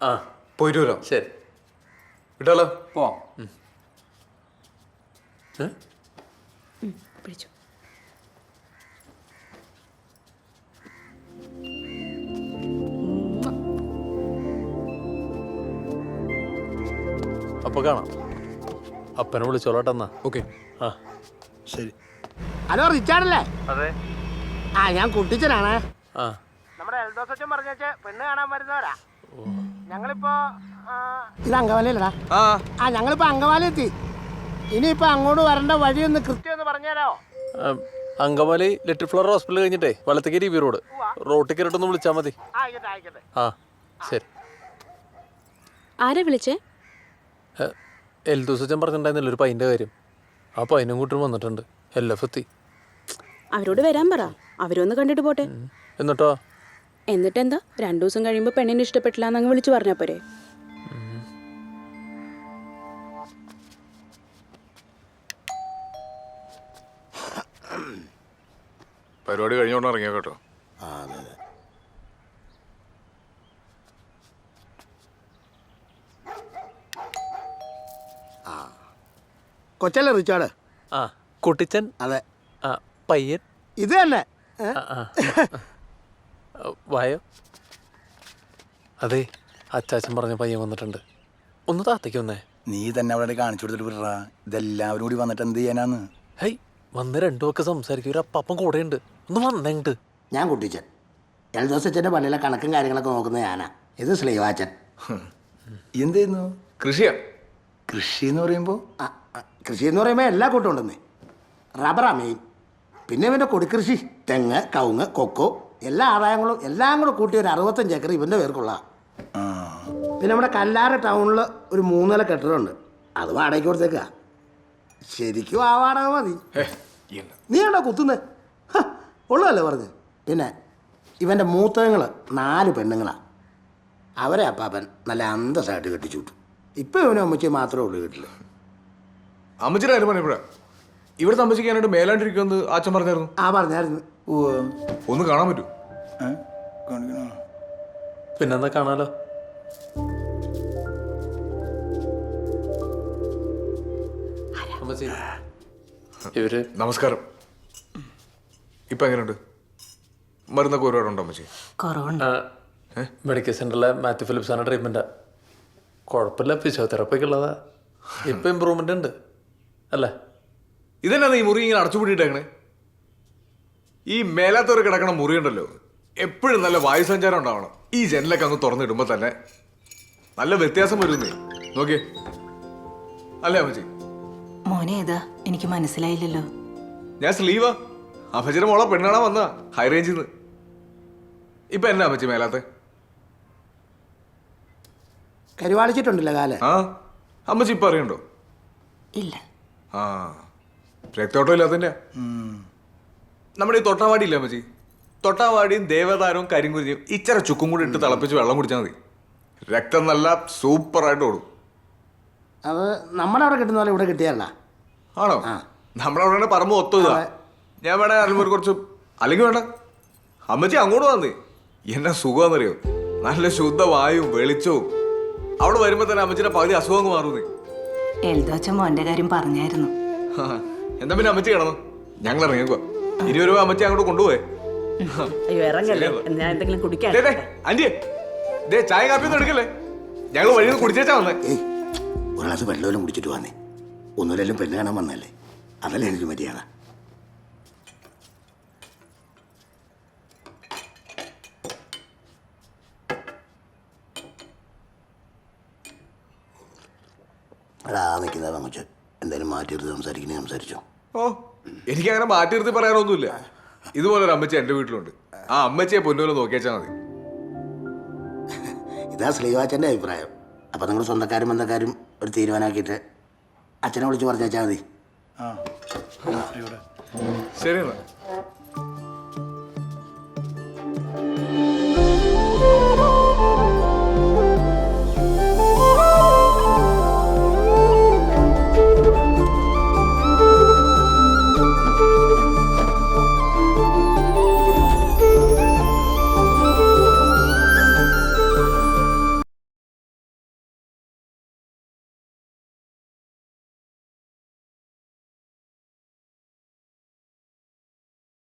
ആ പോയിട്ട് വരാം. ശരി വിട്ടാലോ? പോവാം. പിടിച്ചു. അപ്പൊ കാണാം. അപ്പനെ വിളിച്ചോളട്ടെന്നാ. ഓക്കെ. ആ ശരി. ഹലോ റിച്ചാർഡല്ലേ? അതെ. ആ ഞാൻ കുട്ടിച്ചനാണ്. ആ നമ്മുടെ എൽദോസച്ചൻ പറഞ്ഞേച്ച് പെണ്ണ് കാണാൻ വരുന്നവരാ. ഞങ്ങളിപ്പോ ഇത് അങ്കവാലിയല്ലടാ. ആ ഞങ്ങളിപ്പോ അങ്കവാലി എത്തി. ഇനിയിപ്പോ അങ്ങോട്ട് വരേണ്ട വഴിയൊന്ന് കൃത്യം ഒന്ന് പറഞ്ഞുതരാമോ? അങ്കമാലി ലിറ്റിൽ ഫ്ലവർ ഹോസ്പിറ്റൽ കഴിഞ്ഞിട്ടേ വലത്തേക്ക് ബി റോഡ് റോട്ടിൽ കയറിട്ടൊന്ന് വിളിച്ചാൽ മതി. ആയിക്കോട്ടെ ആയിക്കോട്ടെ. ആ ശരി. ആരാ വിളിച്ചേ? എൽദോസച്ചൻ പറഞ്ഞിട്ടുണ്ടായിരുന്നില്ല ഒരു പൈൻ്റെ കാര്യം. ആ പൈനും കൂട്ടും വന്നിട്ടുണ്ട്. LF എത്തി. അവരോട് വരാൻ പറ. അവരൊന്ന് കണ്ടിട്ട് പോട്ടെ. എന്നിട്ടോ? എന്നിട്ടെന്താ, 2 ദിവസം കഴിയുമ്പോൾ പെണ്ണിനെ ഇഷ്ടപ്പെട്ടില്ല എന്നങ്ങ് വിളിച്ചു പറഞ്ഞാ പോരെ? പരിപാടി കഴിഞ്ഞോണ്ട് ഇറങ്ങിയ കേട്ടോ. കൊച്ചല്ലേ റിച്ചാർഡ്? ആ കുട്ടിച്ചൻ. അതെ. ആ പയ്യൻ ഇത് തന്നെ. വായോ. അതെ, അച്ചാച്ചൻ പറഞ്ഞ പയ്യൻ വന്നിട്ടുണ്ട്. ഒന്ന് താത്തേക്ക് വന്നേ. നീ തന്നെ അവിടെ കാണിച്ചു കൊടുത്തിട്ട് വിടറാ. ഇതെല്ലാവരും കൂടി വന്നിട്ട് എന്ത് ചെയ്യാനാന്ന്? ഹൈ വന്ന് രണ്ടുമൊക്കെ സംസാരിക്കും. ഒരു അപ്പം കൂടെയുണ്ട്. ഒന്ന് വന്നെങ്ങട്ട്. ഞാൻ കുട്ടിച്ചൻ. എൽദോസച്ചന്റെ പള്ളിയിലെ കണക്കും കാര്യങ്ങളൊക്കെ നോക്കുന്നത് ഞാനാ. ഇത് സ്ലീവാച്ചൻ. എന്ത് ചെയ്യുന്നു? കൃഷിയാ. കൃഷി എന്ന് പറയുമ്പോ കൃഷി എന്ന് പറയുമ്പോൾ എല്ലാ കൂട്ടം ഉണ്ടെന്നേ. റബ്ബറാ മെയിൻ. പിന്നെ ഇവൻ്റെ കൊടിക്കൃഷി, തെങ്ങ്, കവുങ്ങ്, കൊക്കോ, എല്ലാ ആദായങ്ങളും എല്ലാം കൂടെ കൂട്ടി ഒരു 65 ഏക്കർ ഇവൻ്റെ പേർക്കുള്ള. പിന്നെ നമ്മുടെ കല്ലാറ് ടൗണിൽ ഒരു 3 നില കെട്ടിടമുണ്ട്. അത് വാടകയ്ക്ക് കൊടുത്തേക്കാ. ശരിക്കും ആ വാടക മതി. നീ ആണോ കുത്തുന്നേ? ഉള്ളതല്ലേ പറഞ്ഞ്. പിന്നെ ഇവൻ്റെ മൂത്തങ്ങൾ 4 പെണ്ണുങ്ങളാ. അവരെ അപ്പാപ്പൻ നല്ല അന്തസ്സായിട്ട് കെട്ടിച്ചു വിട്ടു. ഇപ്പം ഇവനും അമ്മച്ചി മാത്രമേ ഉള്ളൂ വീട്ടിൽ. അമ്മച്ചിയുടെ കാര്യം പറഞ്ഞപ്പോഴാ ഇവിടുത്തെ അമ്മച്ചിക്കാനായിട്ട് മേലാണ്ടിരിക്കുമെന്ന് അച്ഛൻ പറഞ്ഞായിരുന്നു. ആ പറഞ്ഞായിരുന്നു. ഒന്ന് കാണാൻ പറ്റൂ? പിന്നെന്താ കാണാലോ. ഇവര് നമസ്കാരം. ഇപ്പൊ എങ്ങനെയുണ്ട്? മരുന്നൊക്കെ ഒരുപാടുണ്ടോ അമ്മച്ചി? മെഡിക്കൽ സെന്ററിലെ മാത്യു ഫിലിപ്സാണ് ട്രീറ്റ്മെൻറ്റാ. കുഴപ്പമില്ല. ഫിസിയോതെറാപ്പിക്ക് ഉള്ളതാ. ഇപ്പം ഇമ്പ്രൂവ്മെൻ്റ് ഉണ്ട് അല്ലേ? ഇതന്നെ ഈ മുറി ഇങ്ങനെ അടച്ചുപൂട്ടിയിട്ടേക്കണേ. ഈ മേലാത്തവർ കിടക്കണ മുറി ഉണ്ടല്ലോ, എപ്പോഴും നല്ല വായുസഞ്ചാരം ഉണ്ടാവണം. ഈ ജനലൊക്കെ അങ്ങ് തുറന്നിടുമ്പോൾ തന്നെ നല്ല വ്യത്യാസം വരുന്നേ. നോക്കിയേ. അല്ലേ അമ്മച്ചി? മോനെ ഏതാ? എനിക്ക് മനസ്സിലായില്ലല്ലോ. ഞാൻ സ്ലീവാ. അമ്മച്ചിയുടെ മോളെ പെണ്ണാണാ വന്നാ ഹൈ റേഞ്ചിൽ നിന്ന്. ഇപ്പൊ എന്നാ അമ്മച്ചി മേലാത്തെ? കരുവാളിച്ചിട്ടുണ്ടല്ലോ കാല്. ആ അമ്മച്ചി ഇപ്പൊ അറിയണ്ടോ? ഇല്ല. ആ രക്തോട്ടം ഇല്ലാത്തതിന്റെ. നമ്മുടെ ഈ തൊട്ടാവാടി ഇല്ല അമ്മച്ചി, തൊട്ടാവാടിയും ദേവതാരവും കരിങ്കുരിയും ഇച്ചിരി ചുക്കും കൂടി ഇട്ട് തിളപ്പിച്ച് വെള്ളം കുടിച്ചാൽ മതി. രക്തം നല്ല സൂപ്പറായിട്ട് ഓടും. അത് നമ്മുടെ അവിടെ കിട്ടുന്ന പോലെ ഇവിടെ കിട്ടിയല്ല. ആണോ? നമ്മുടെ അവിടെ പറമ്പ് ഒത്തുക. ഞാൻ വേണേ അറിയുമ്പോൾ കുറച്ച്, അല്ലെങ്കിൽ വേണ്ട അമ്മച്ചി അങ്ങോട്ട് വന്നേ. എന്നാ സുഖമാണെന്നറിയോ? നല്ല ശുദ്ധ വായുവും വെളിച്ചവും. അവിടെ വരുമ്പോ തന്നെ അമ്മച്ചിയുടെ പകുതി അസുഖം അങ്ങ് മാറുന്നേ. എൽദോച്ച മോന്റെ കാര്യം പറഞ്ഞായിരുന്നു. എന്താ പിന്നെ അമ്മച്ചി കിടന്നു? ഞങ്ങൾ ഇറങ്ങിക്കോ. 20 രൂപ അമ്മച്ചി അങ്ങോട്ട് കൊണ്ടുപോയേ. എന്തെങ്കിലും കുടിക്കാൻ. ആന്റിയെ ദേ ചായ കാപ്പിയൊന്നും എടുക്കല്ലേ, ഞങ്ങൾ വഴിയിൽ നിന്ന് കുടിച്ചേച്ചാ വന്നേ. ഒരു ഗ്ലാസ് വെള്ളമെല്ലാം കുടിച്ചിട്ട് വന്നേ. ഒന്നുമില്ലെങ്കിലും പെണ്ണ് കാണാൻ വന്നല്ലേ, അതല്ലേ എനിക്ക് മര്യാദ. എടാ നിൽക്കുന്നതാ മച്ചൻ. എന്തായാലും മാറ്റിയെടുത്ത് സംസാരിക്കണേ സംസാരിച്ചോ. ഓ എനിക്കങ്ങനെ മാറ്റി നിർത്തി പറയാനൊന്നുമില്ല. ഇതുപോലെ ഒരു അമ്മച്ചി എൻ്റെ വീട്ടിലുണ്ട്. ആ അമ്മച്ചിയെ പൊന്നുപോലെ നോക്കിയാച്ചാൽ മതി. ഇതാ സ്ലീവാച്ചൻ്റെ അഭിപ്രായം. അപ്പം നിങ്ങൾ സ്വന്തക്കാരും ബന്ധക്കാരും ഒരു തീരുമാനമാക്കിയിട്ട് അച്ഛനെ വിളിച്ച് പറഞ്ഞാൽ മതി. ശരി എന്നാ.